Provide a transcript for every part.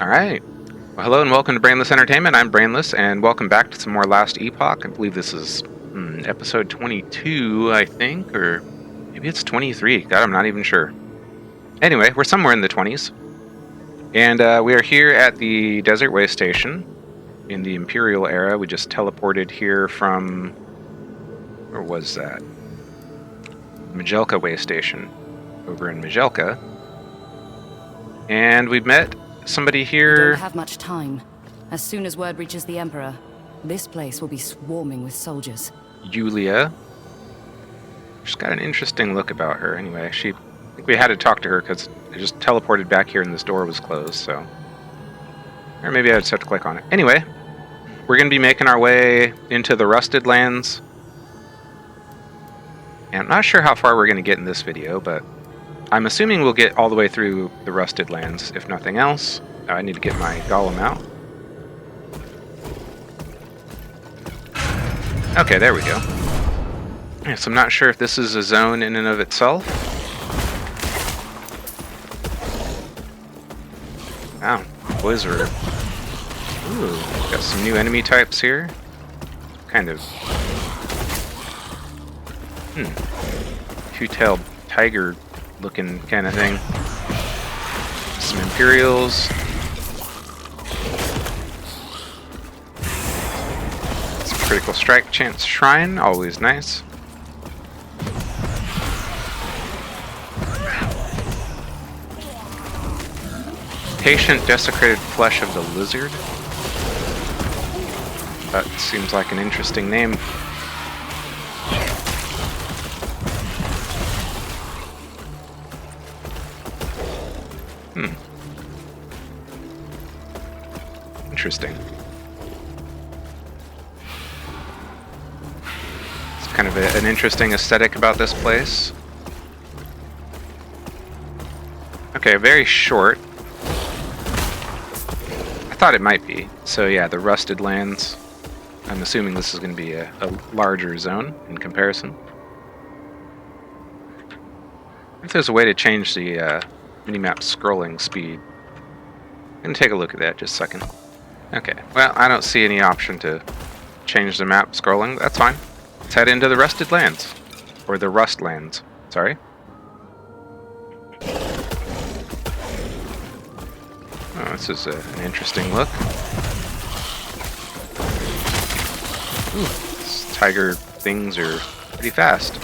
Alright. Well, hello and welcome to Brainless Entertainment. I'm Brainless, and welcome back to some more Last Epoch. I believe this is episode 22, I think, or maybe it's 23. God, I'm not even sure. Anyway, we're somewhere in the 20s. And we are here at the Desert Way Station in the Imperial era. We just teleported here from... where was that? Majelka Way Station, over in Majelka. And we've met somebody here. We don't have much time. As soon as word reaches the Emperor, this place will be swarming with soldiers. Yulia. She's got an interesting look about her. Anyway, I think we had to talk to her because I just teleported back here and this door was closed, so... Or maybe I just have to click on it. Anyway, we're going to be making our way into the Rusted Lands. And I'm not sure how far we're going to get in this video, but I'm assuming we'll get all the way through the Rusted Lands, if nothing else. I need to get my golem out. Okay, there we go. Yes, I'm not sure if this is a zone in and of itself. Wow, boys are... Ooh, got some new enemy types here. Kind of... two-tailed tiger looking kind of thing. Some Imperials. Some critical strike chance shrine, always nice. Patient desecrated flesh of the lizard. That seems like an interesting name. Interesting. It's kind of an interesting aesthetic about this place. Okay, very short. I thought it might be. So yeah, the Rusted Lands. I'm assuming this is going to be a larger zone in comparison. If there's a way to change the minimap scrolling speed. I'm going to take a look at that just a second. Okay, well, I don't see any option to change the map scrolling. That's fine. Let's head into the Rusted Lands. Or the Rust Lands. Sorry. Oh, this is an interesting look. Ooh, these tiger things are pretty fast.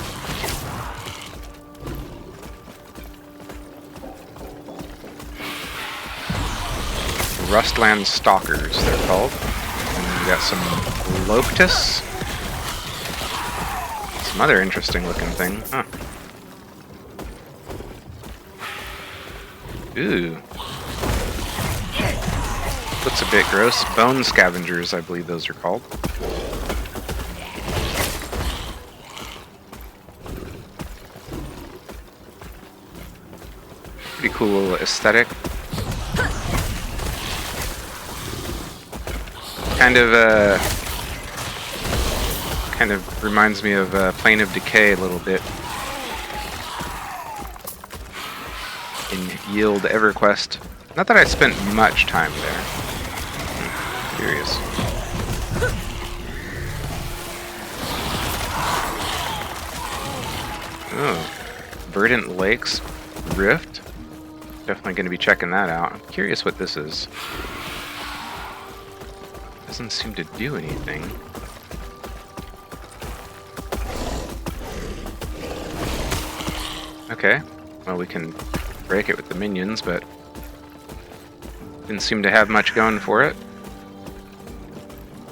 Rustland Stalkers, they're called. And we got some Loptus. Some other interesting looking thing. Huh. Ooh. Looks a bit gross. Bone Scavengers, I believe those are called. Pretty cool little aesthetic. Kind of reminds me of Plane of Decay a little bit. In Yield EverQuest. Not that I spent much time there. Curious. Oh, Verdant Lakes Rift. Definitely going to be checking that out. I'm curious what this is. Doesn't seem to do anything. Okay, well, we can break it with the minions, but didn't seem to have much going for it.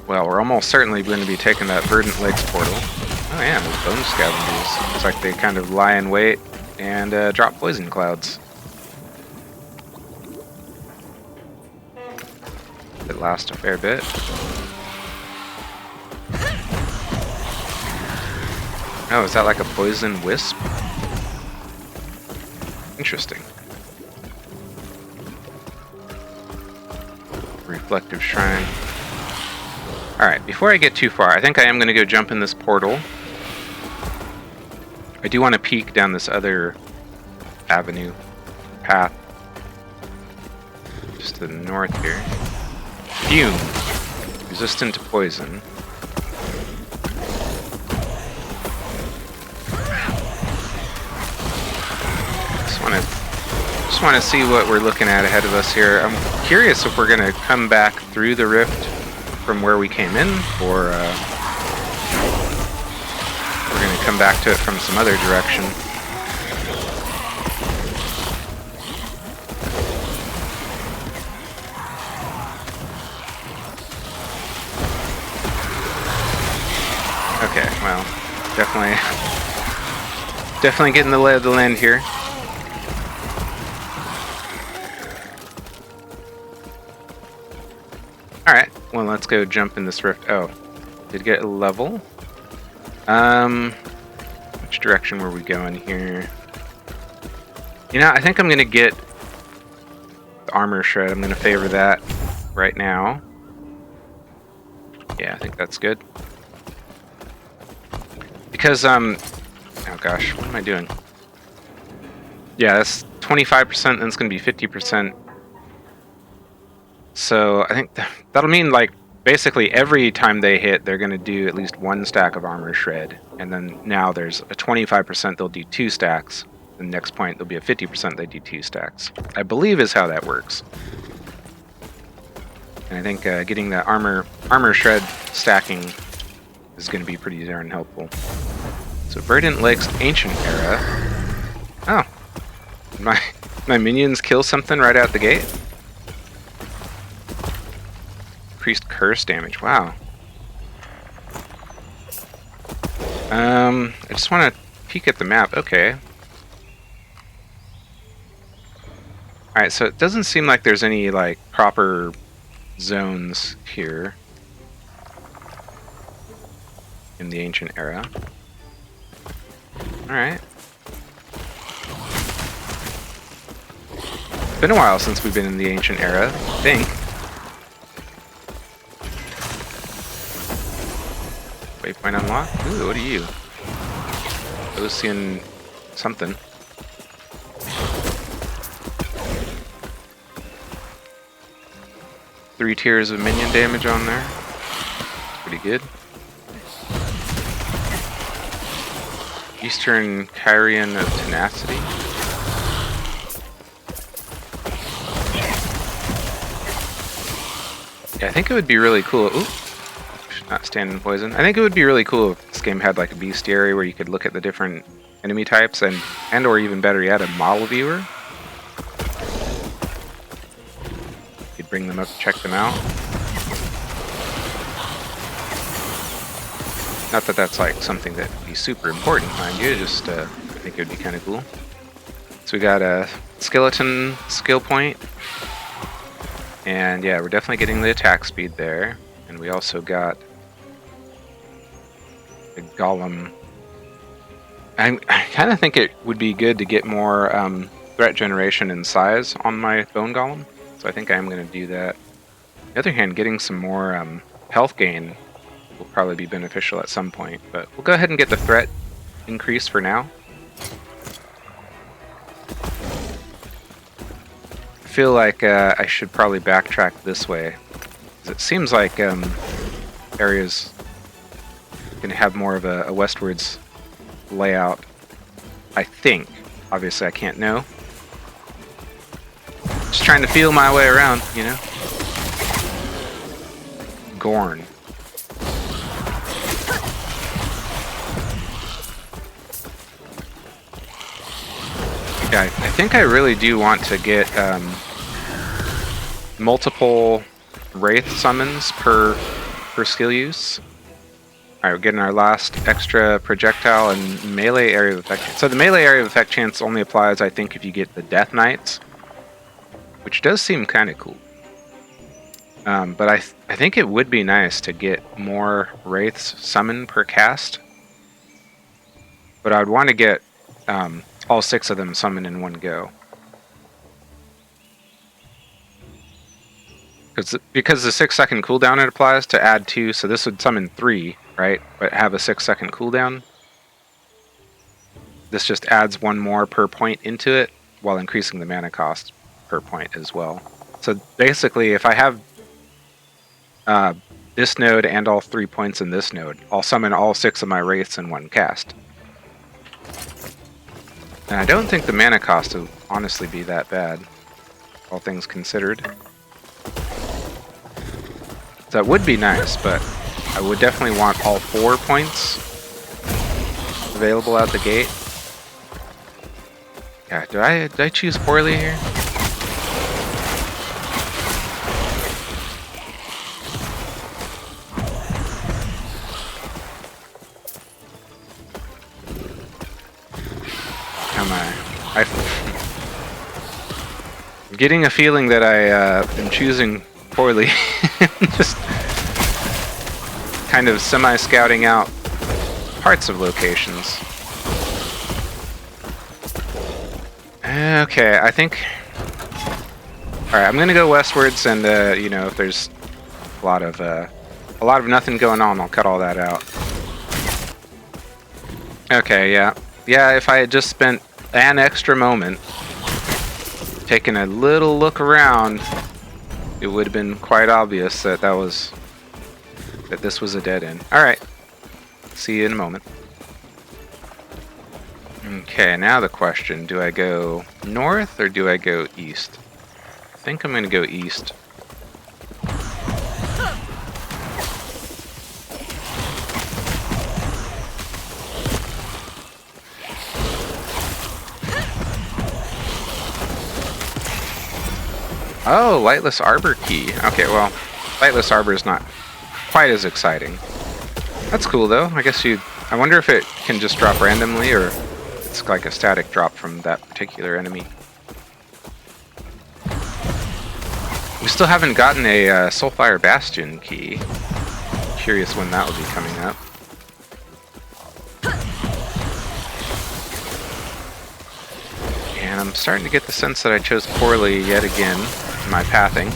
Well, we're almost certainly going to be taking that Verdant Lakes portal. Oh yeah, those bone scavengers. Looks like they kind of lie in wait and drop poison clouds. It lasts a fair bit. Oh, is that like a poison wisp? Interesting. Reflective Shrine. Alright, before I get too far, I think I am going to go jump in this portal. I do want to peek down this other avenue, path, just to the north here. Fume. Resistant to poison. Just want to see what we're looking at ahead of us here. I'm curious if we're going to come back through the rift from where we came in, or we're going to come back to it from some other direction. Okay, well, definitely getting the lay of the land here. Alright, well, let's go jump in this rift. Oh, did get a level. Which direction were we going here? You know, I think I'm going to get the armor shred. I'm going to favor that right now. Yeah, I think that's good. Because, oh gosh, what am I doing? Yeah, that's 25%, and it's going to be 50%. So I think that'll mean, like, basically every time they hit, they're going to do at least 1 stack of armor shred. And then now there's a 25% they'll do 2 stacks. The next point there'll be a 50% they do 2 stacks. I believe is how that works. And I think getting that armor shred stacking is going to be pretty darn helpful. So Verdant Lake's Ancient Era. Oh, my minions kill something right out the gate. Increased curse damage. Wow. I just want to peek at the map. Okay. Alright, so it doesn't seem like there's any, like, proper zones here in the Ancient Era. Alright. It's been a while since we've been in the Ancient Era, I think. Waypoint unlocked? Ooh, what are you? Ocean something. Three tiers of minion damage on there. Pretty good. Eastern Kyrian of Tenacity. Yeah, I think it would be really cool. Ooh. Not stand in poison. I think it would be really cool if this game had like a bestiary where you could look at the different enemy types and or even better yet, a model viewer. You'd bring them up to check them out. Not that that's like something that would be super important, mind you, just I think it would be kind of cool. So we got a skeleton skill point. And yeah, we're definitely getting the attack speed there. And we also got the golem. I kind of think it would be good to get more threat generation and size on my bone golem, so I think I am going to do that. On the other hand, getting some more health gain will probably be beneficial at some point, but we'll go ahead and get the threat increase for now. I feel like I should probably backtrack this way. It seems like area's going to have more of a westwards layout, I think. Obviously, I can't know. Just trying to feel my way around, you know? Gorn. Yeah, I think I really do want to get multiple Wraith summons per skill use. Alright, we're getting our last extra projectile and melee area of effect. So the melee area of effect chance only applies, I think, if you get the Death Knights, which does seem kind of cool. But I think it would be nice to get more Wraiths summoned per cast. But I would want to get all 6 of them summoned in one go. Because the 6-second cooldown it applies to add 2, so this would summon 3, right? But have a 6-second cooldown. This just adds 1 more per point into it, while increasing the mana cost per point as well. So basically, if I have this node and all 3 points in this node, I'll summon all 6 of my wraiths in one cast. And I don't think the mana cost will honestly be that bad, all things considered. That would be nice, but I would definitely want all 4 points available out the gate. Yeah, did I choose poorly here? I'm getting a feeling that I am choosing poorly. Just kind of semi-scouting out parts of locations. Okay, I think... Alright, I'm gonna go westwards, and you know, if there's a lot of nothing going on, I'll cut all that out. Okay, yeah. Yeah, if I had just spent an extra moment taking a little look around, it would have been quite obvious that this was a dead end. Alright. See you in a moment. Okay, now the question, do I go north or do I go east? I think I'm going to go east. Oh, Lightless Arbor key. Okay, well, Lightless Arbor is not quite as exciting. That's cool, though. I wonder if it can just drop randomly, or it's like a static drop from that particular enemy. We still haven't gotten a Soulfire Bastion key. Curious when that will be coming up. And I'm starting to get the sense that I chose poorly yet again in my pathing.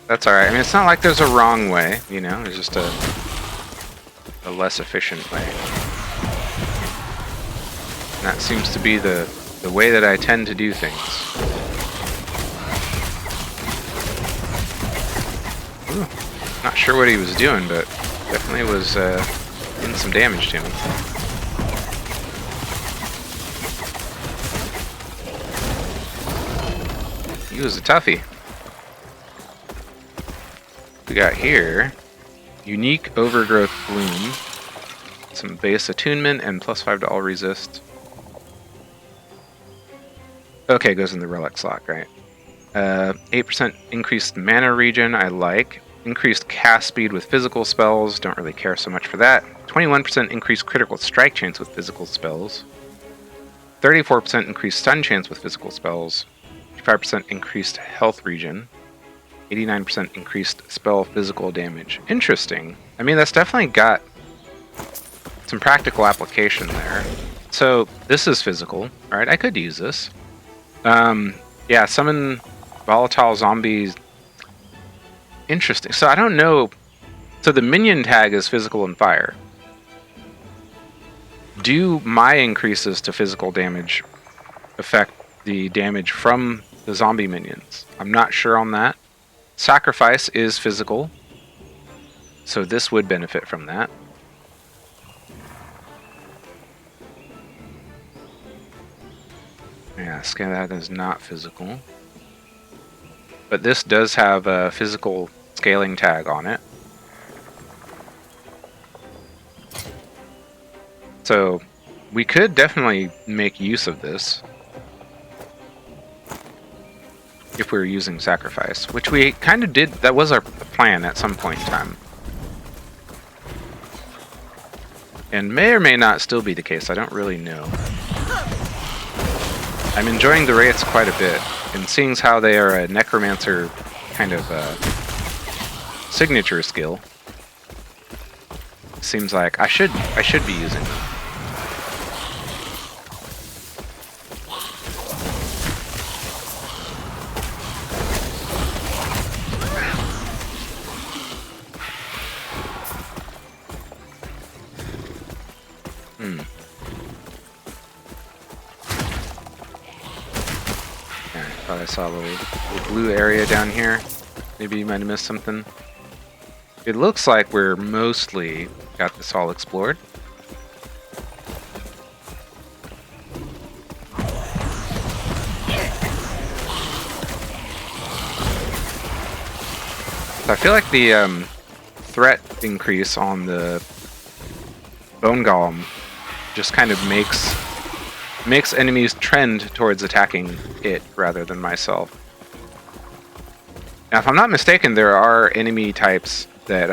That's alright. I mean, it's not like there's a wrong way, you know, there's just a less efficient way. And that seems to be the way that I tend to do things. Ooh, not sure what he was doing, but definitely was doing some damage to me. He was a toughie. We got here unique overgrowth bloom, some base attunement, and +5 to all resist. Okay, goes in the relic slot, right? 8% increased mana regen, I like. Increased cast speed with physical spells, don't really care so much for that. 21% increased critical strike chance with physical spells. 34% increased stun chance with physical spells. 55% increased health regen. 89% increased spell physical damage. Interesting. I mean, that's definitely got some practical application there. So, this is physical. Alright, I could use this. Yeah, summon volatile zombies. Interesting. So, I don't know. So, the minion tag is physical and fire. Do my increases to physical damage affect the damage from the zombie minions? I'm not sure on that. Sacrifice is physical, so this would benefit from that. Yeah, that is not physical. But this does have a physical scaling tag on it. So we could definitely make use of this if we were using sacrifice, which we kind of did. That was our plan at some point in time, and may or may not still be the case. I don't really know. I'm enjoying the wraiths quite a bit, and seeing how they are a necromancer kind of signature skill, seems like I should be using them. Thought I saw a little blue area down here. Maybe you might have missed something. It looks like we're mostly got this all explored. I feel like the threat increase on the bone golem just kind of makes enemies trend towards attacking it rather than myself. Now, if I'm not mistaken, there are enemy types that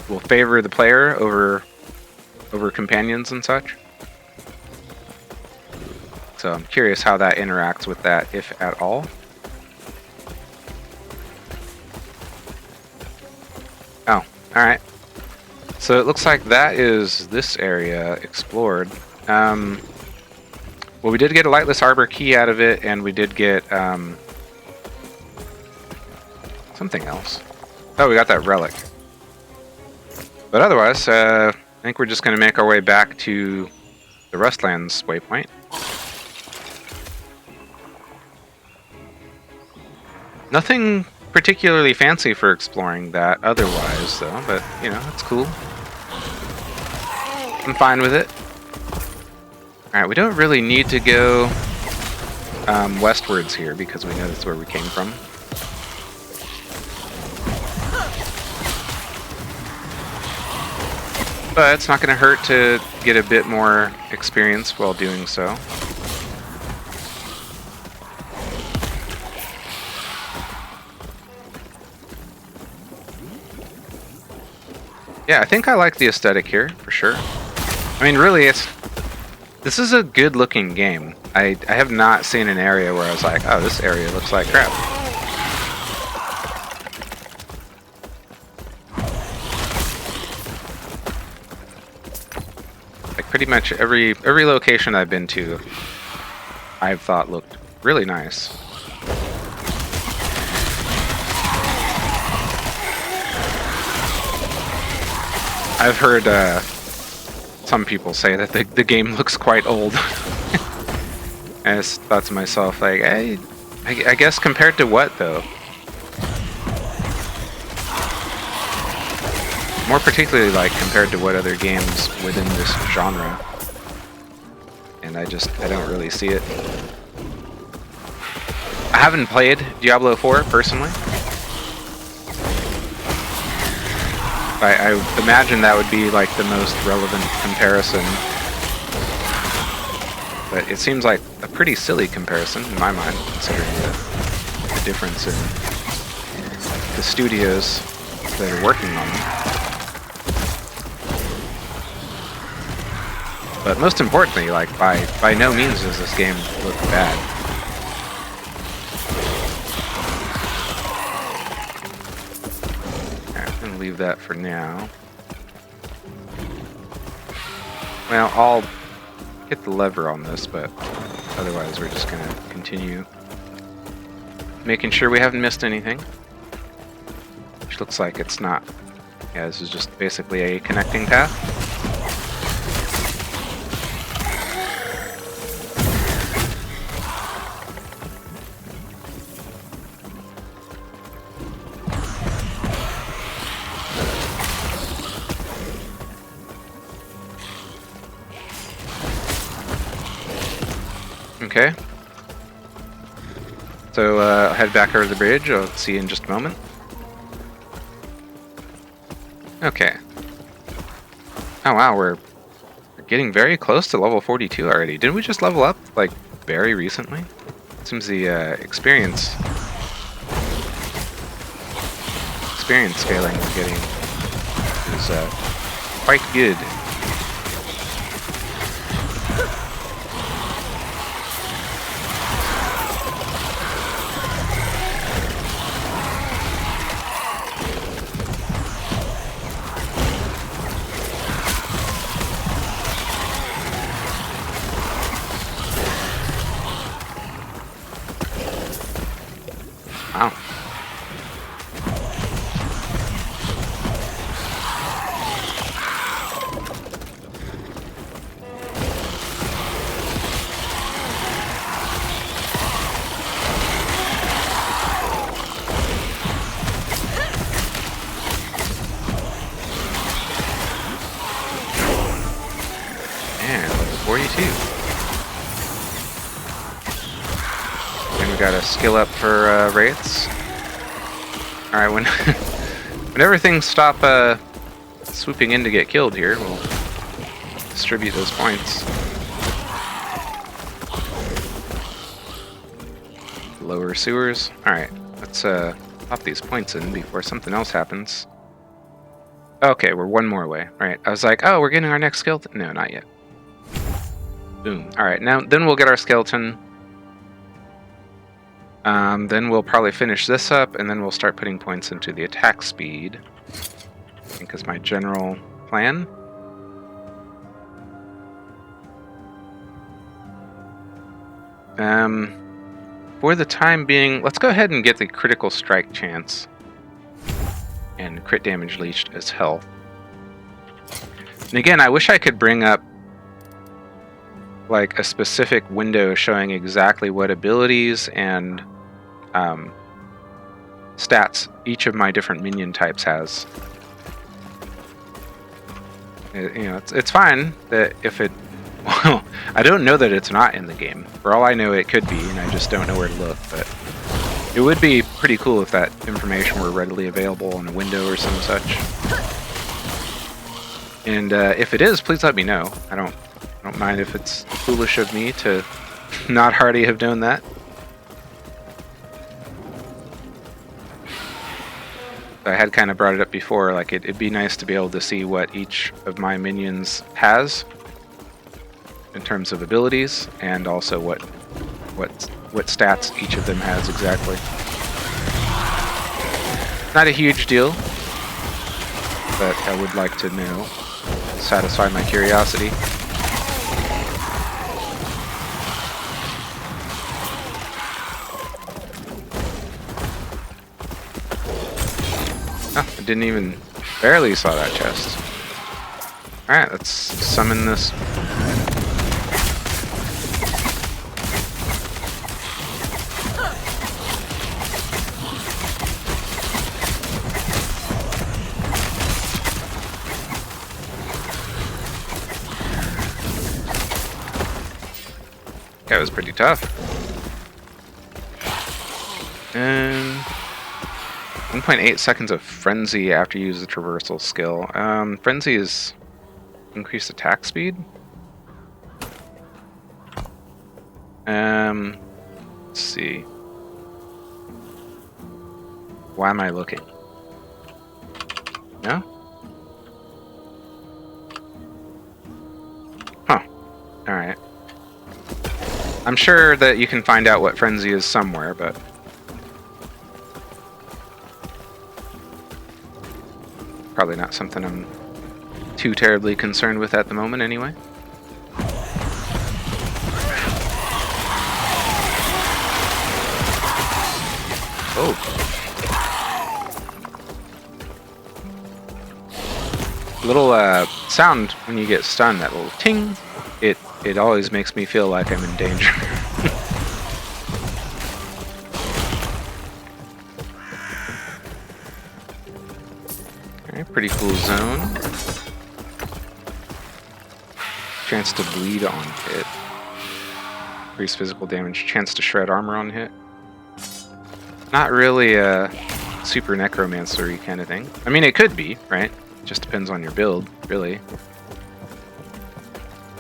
will favor the player over companions and such. So I'm curious how that interacts with that, if at all. Oh, alright. So it looks like that is this area explored. Well, we did get a lightless arbor key out of it, and we did get something else. Oh, we got that relic. But otherwise, I think we're just going to make our way back to the Rustlands waypoint. Nothing particularly fancy for exploring that otherwise, though, but, you know, it's cool. I'm fine with it. Alright, we don't really need to go westwards here, because we know that's where we came from. But it's not going to hurt to get a bit more experience while doing so. Yeah, I think I like the aesthetic here, for sure. I mean, really, this is a good-looking game. I have not seen an area where I was like, oh, this area looks like crap. Like, pretty much every location I've been to, I've thought looked really nice. I've heard some people say that the game looks quite old. I just thought to myself, like, hey, I guess compared to what, though? More particularly, like, compared to what other games within this genre. And I don't really see it. I haven't played Diablo 4, personally. I imagine that would be like the most relevant comparison. But it seems like a pretty silly comparison in my mind, considering the difference in the studios that are working on them. But most importantly, like by no means does this game look bad. Leave that for now. Well, I'll hit the lever on this, but otherwise we're just gonna continue making sure we haven't missed anything. Which looks like it's not. Yeah, this is just basically a connecting path. Okay. So I'll head back over the bridge. I'll see you in just a moment. Okay. Oh wow, we're getting very close to level 42 already. Didn't we just level up, like, very recently? Seems the experience scaling we're getting is quite good. Wow. And level 42. And we got a skill up for wraiths. Alright, whenever things stop swooping in to get killed here, we'll distribute those points. Lower sewers. Alright, let's pop these points in before something else happens. Okay, we're one more away. Alright, I was like, oh, we're getting our next skeleton. No, not yet. Boom. Alright, now then we'll get our skeleton. Then we'll probably finish this up, and then we'll start putting points into the attack speed. I think is my general plan. For the time being, let's go ahead and get the critical strike chance and crit damage leached as health. And again, I wish I could bring up like a specific window showing exactly what abilities and stats each of my different minion types has. It's fine that if it... Well, I don't know that it's not in the game. For all I know, it could be, and I just don't know where to look. But it would be pretty cool if that information were readily available in a window or some such. And if it is, please let me know. I don't mind if it's foolish of me to not already have known that. I had kind of brought it up before, like it'd be nice to be able to see what each of my minions has in terms of abilities, and also what stats each of them has exactly. Not a huge deal, but I would like to know. Satisfy my curiosity. Oh, I didn't even... barely saw that chest. Alright, let's summon this. That was pretty tough. And 1.8 seconds of frenzy after you use the traversal skill. Frenzy is increased attack speed. Let's see. Why am I looking? No? Huh. Alright. I'm sure that you can find out what frenzy is somewhere, but probably not something I'm too terribly concerned with at the moment anyway. Oh. Little sound when you get stunned, that little ting. It always makes me feel like I'm in danger. Alright, pretty cool zone. Chance to bleed on hit. Increase physical damage. Chance to shred armor on hit. Not really a super necromancer-y kind of thing. I mean, it could be, right? It just depends on your build, really.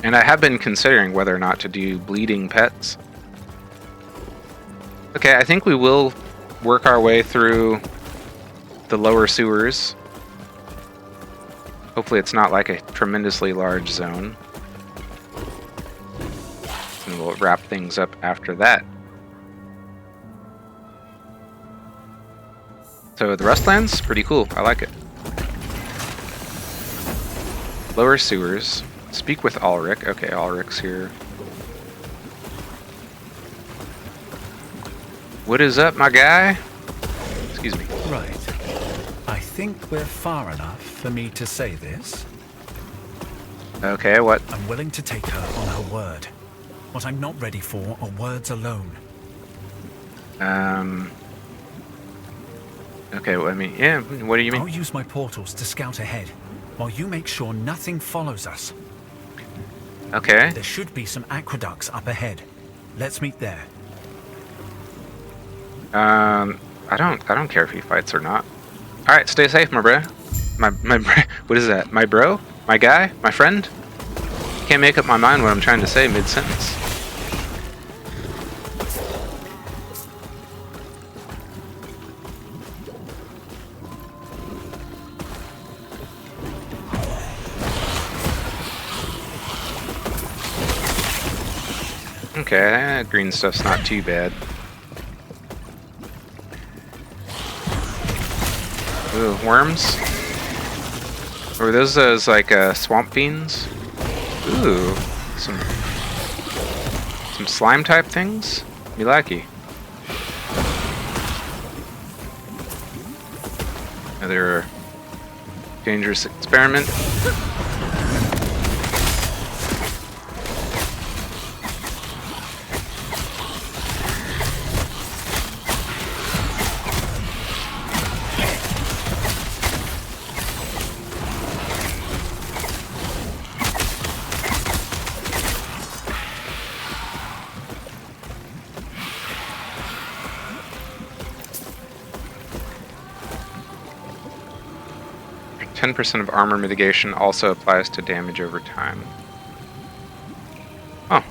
And I have been considering whether or not to do bleeding pets. Okay, I think we will work our way through the lower sewers. Hopefully it's not like a tremendously large zone. And we'll wrap things up after that. So the Rustlands, pretty cool. I like it. Lower sewers. Speak with Ulrich. Okay, Ulrich's here. What is up, my guy? Excuse me. Right. I think we're far enough for me to say this. Okay, what? I'm willing to take her on her word. What I'm not ready for are words alone. Okay, well, I mean, yeah, what do you mean? I'll use my portals to scout ahead, while you make sure nothing follows us. Okay. There should be some aqueducts up ahead. Let's meet there. I don't care if he fights or not. All right, stay safe, my bro. What is that? My bro? My guy? My friend? Can't make up my mind what I'm trying to say mid-sentence. Okay, green stuff's not too bad. Ooh, worms? Or were those like swamp fiends? Ooh, some slime type things? Me likey. Another dangerous experiment. Ten % of armor mitigation also applies to damage over time. Oh.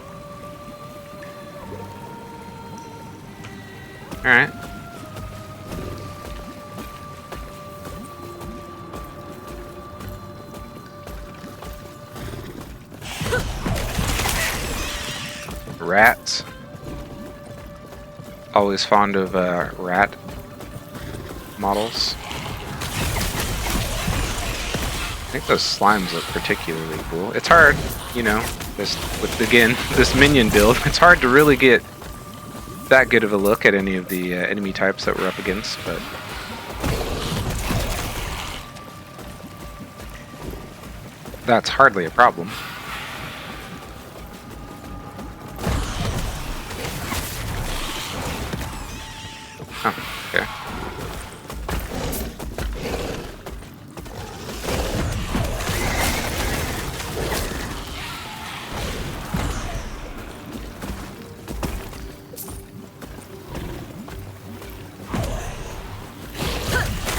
Alright. Rats. Always fond of rat models. I think those slimes look particularly cool. It's hard, you know, just with, again, this minion build, it's hard to really get that good of a look at any of the enemy types that we're up against, but that's hardly a problem. Oh, okay.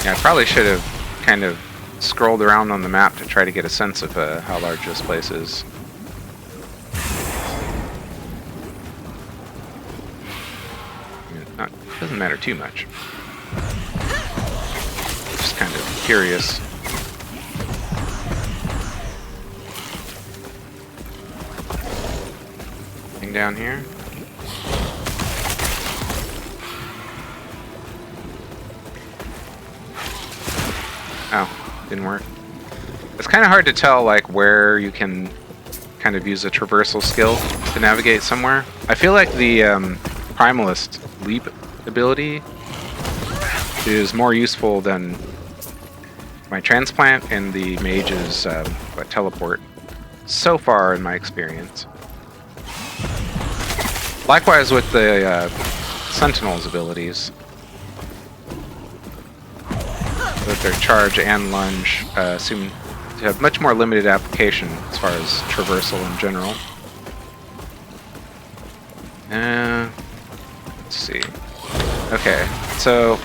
Yeah, I probably should have kind of scrolled around on the map to try to get a sense of how large this place is. Doesn't matter too much. Just kind of curious. Anything down here? Oh, didn't work. It's kind of hard to tell like where you can kind of use a traversal skill to navigate somewhere. I feel like the Primalist leap ability is more useful than my transplant and the mage's teleport so far in my experience. Likewise with the Sentinel's abilities. With their charge and lunge seem to have much more limited application as far as traversal in general. Let's see. Okay, so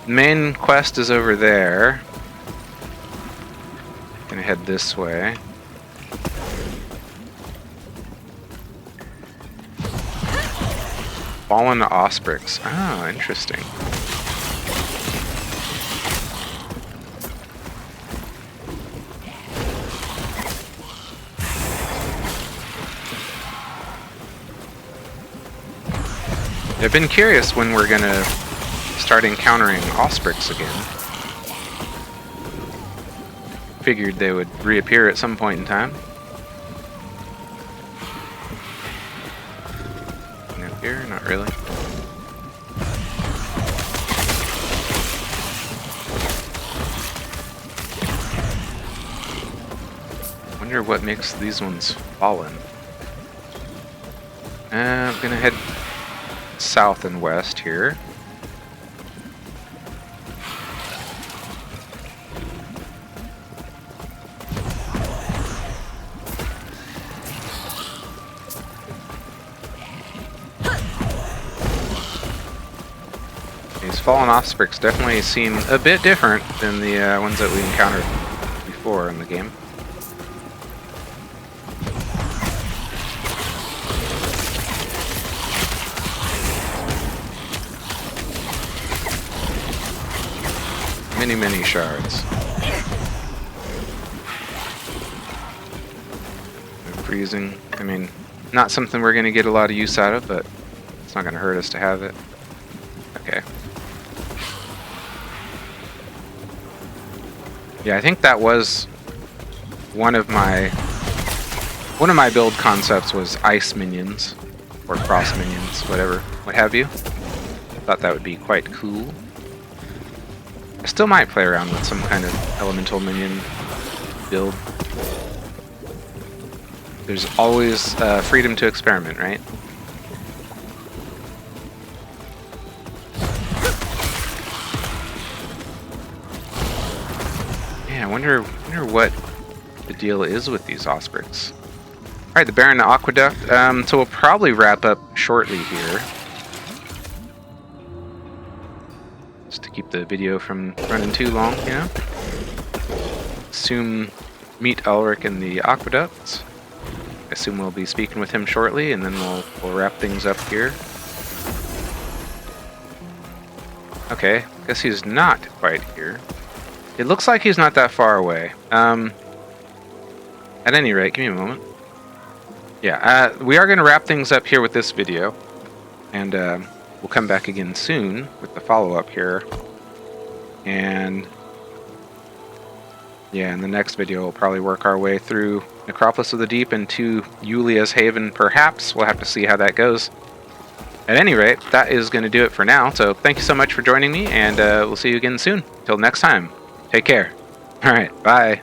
main quest is over there. Gonna head this way. Fallen Osprix. Oh, interesting. I've been curious when we're gonna start encountering Osprix again. Figured they would reappear at some point in time. Up here? Not really. Wonder what makes these ones fallen. I'm gonna head south and west here. fallen Offsprings definitely seem a bit different than the ones that we encountered before in the game. Many shards. Freezing. I mean, not something we're going to get a lot of use out of, but it's not going to hurt us to have it. Okay. Yeah, I think that was one of my build concepts was ice minions or frost minions, whatever, what have you. Thought that would be quite cool. I still might play around with some kind of elemental minion build. There's always freedom to experiment, right? Yeah, I wonder what the deal is with these Ospreys. Alright, the Baron Aqueduct. So we'll probably wrap up shortly here. Just to keep the video from running too long, you know? Assume meet Elric in the Aqueduct. I assume we'll be speaking with him shortly, and then we'll wrap things up here. Okay, guess he's not quite here. It looks like he's not that far away. At any rate, give me a moment. Yeah, we are going to wrap things up here with this video, and we'll come back again soon with the follow-up here. And yeah, in the next video, we'll probably work our way through Necropolis of the Deep into Yulia's Haven, perhaps. We'll have to see how that goes. At any rate, that is going to do it for now. So thank you so much for joining me, and we'll see you again soon. Till next time, take care. All right, bye.